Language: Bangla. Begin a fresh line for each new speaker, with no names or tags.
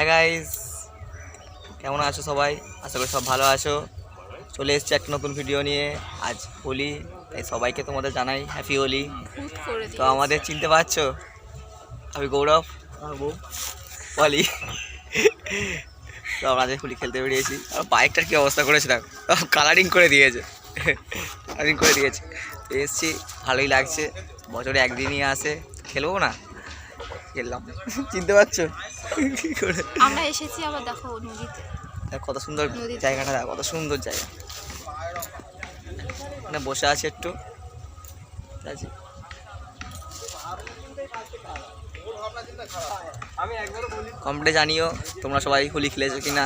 গাইস, কেমন আছো সবাই? আশা করি সব ভালো আছো। চলে এসেছি একটা নতুন ভিডিও নিয়ে। আজ হোলি, তাই সবাইকে তোমাদের জানাই হ্যাপি হোলি। তো আমাদের চিনতে পারছো, আমি গৌরব, বলি। তো আমরা আজ হোলি খেলতে বেরিয়েছি। আর বাইকটার কী অবস্থা করেছে না, কালারিং করে দিয়েছে, কালারিং করে দিয়েছে। এসছি, ভালোই লাগছে। বছরে একদিনই আসে, খেলবো না? খেললাম। চিনতে পারছো?
আমরা এসেছি আবার দেখো নদীতে,
কত সুন্দর জায়গাটা, দেখো কত সুন্দর জায়গা। মানে বসে আছে একটু, কমেন্টে জানিও তোমরা সবাই হোলি খেলেছো কিনা,